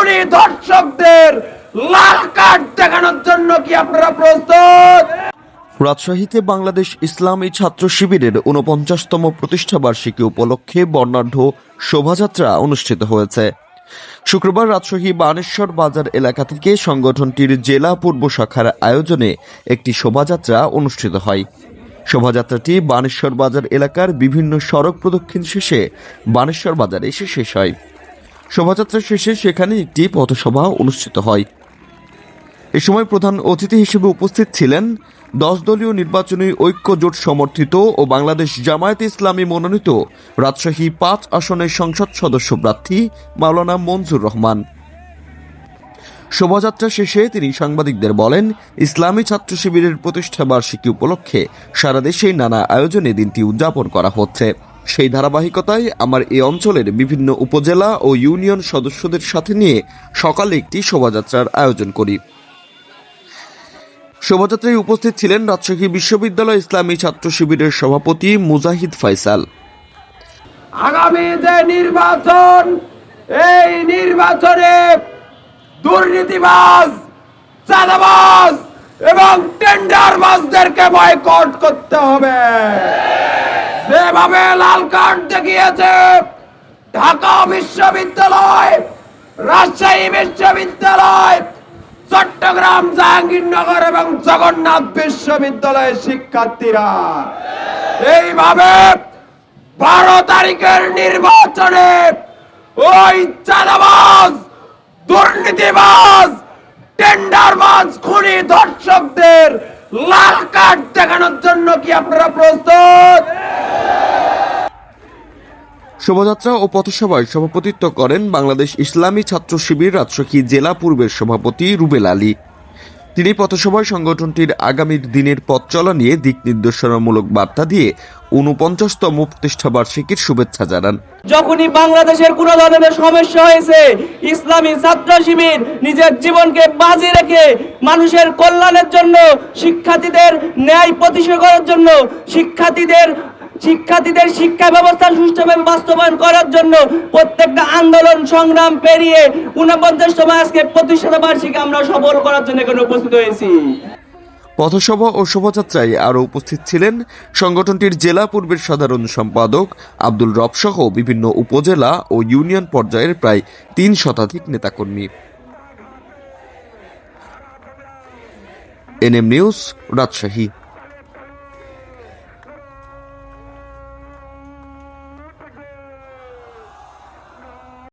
খুনি ধর্ষকদের লাল কার্ড দেখানোর জন্য কি আপনারা প্রস্তুত? রাজশাহীতে বাংলাদেশ ইসলামী ছাত্র শিবিরের ৪৯তম প্রতিষ্ঠাবার্ষিকী উপলক্ষে বর্ণাঢ্য শোভাযাত্রা অনুষ্ঠিত হয়েছে। শুক্রবার রাজশাহী বানেশ্বর বাজার এলাকা থেকে সংগঠনটির জেলা পূর্ব শাখার আয়োজনে একটি শোভাযাত্রা অনুষ্ঠিত হয়। শোভাযাত্রাটি বানেশ্বর বাজার এলাকার বিভিন্ন সড়ক প্রদক্ষিণ শেষে বানেশ্বর বাজারে এসে শেষ হয়। শোভাযাত্রা শেষে সেখানে একটি পথসভা অনুষ্ঠিত হয়। এ সময় প্রধান অতিথি হিসেবে উপস্থিত ছিলেন 10 দলীয় নির্বাচনী ঐক্য জোট সমর্থিত ও বাংলাদেশ জামায়াতে ইসলামী মনোনীত রাজশাহী 5 আসনের সংসদ সদস্য প্রার্থী মাওলানা মনজুর রহমান। শোভাযাত্রা শেষে তিনি সাংবাদিকদের বলেন, ইসলামী ছাত্র শিবিরের প্রতিষ্ঠা বার্ষিকী উপলক্ষে সারা দেশেই নানা আয়োজনে দিনটি উদযাপন করা হচ্ছে। সেই ধারাবাহিকতায় আমার এই অঞ্চলের বিভিন্ন উপজেলা ও ইউনিয়ন সদস্যদের সাথে নিয়ে সকালে একটি শোভাযাত্রার আয়োজন করি। শোভাযাত্রায় উপস্থিত ছিলেন রাজশাহী বিশ্ববিদ্যালয় ইসলামী ছাত্র শিবিরের সভাপতি মুজাহিদ ফয়সাল। আগামী যে নির্বাচন, এই নির্বাচনে দুর্নীতিবাজ, চাঁদাবাজ এবং টেন্ডারবাজদেরকে বয়কট করতে হবে। যেভাবে লাল কার্ড দেখিয়েছে ঢাকা বিশ্ববিদ্যালয়, রাজশাহী বিশ্ববিদ্যালয়, চট্টগ্রাম জাহাঙ্গীরনগর এবং জগন্নাথ বিশ্ববিদ্যালয়ের শিক্ষার্থীরা, এইভাবে 12 তারিখের নির্বাচনে ওই চাঁদাবাজ, দুর্নীতিবাজ, টেন্ডারবাজ, খুনি ধর্ষকদের লাল কার্ড দেখানোর জন্য কি আপনারা প্রস্তুত? শোভাযাত্রা ও পথসভায় সভাপতিত্ব করেন বাংলাদেশ ইসলামী ছাত্র শিবির রাজশাহী জেলা পূর্বের সভাপতি রুবেল আলী। তিনি পথসভায় সংগঠনটির আগামীর দিনের পথ চলা নিয়ে দিক নির্দেশনামূলক বার্তা দিয়ে ৪৯তম প্রতিষ্ঠাবার্ষিকীর শুভেচ্ছা জানান। যখনই বাংলাদেশের কোনো ধরনের সমস্যা হয়েছে, ইসলামী ছাত্র শিবির নিজের জীবনকে বাজি রেখে মানুষের কল্যাণের জন্য, শিক্ষার্থীদের ন্যায় প্রতিষ্ঠা করার জন্য, শিক্ষার্থীদের শিক্ষা ব্যবস্থা সুষ্ঠুভাবে বাস্তবায়ন করার জন্য প্রত্যেকটা আন্দোলন সংগ্রাম পেরিয়ে ৪৯তম আজকে প্রতিষ্ঠাতা বার্ষিকী আমরা সফল করার জন্য এখানে উপস্থিত হয়েছি। পথসভা ও শোভাযাত্রায় আরও উপস্থিত ছিলেন সংগঠনটির জেলা পূর্বের সাধারণ সম্পাদক আব্দুল রব সহ বিভিন্ন উপজেলা ও ইউনিয়ন পর্যায়ের প্রায় ৩ শতাধিক নেতাকর্মী। NM news, Rajshahi.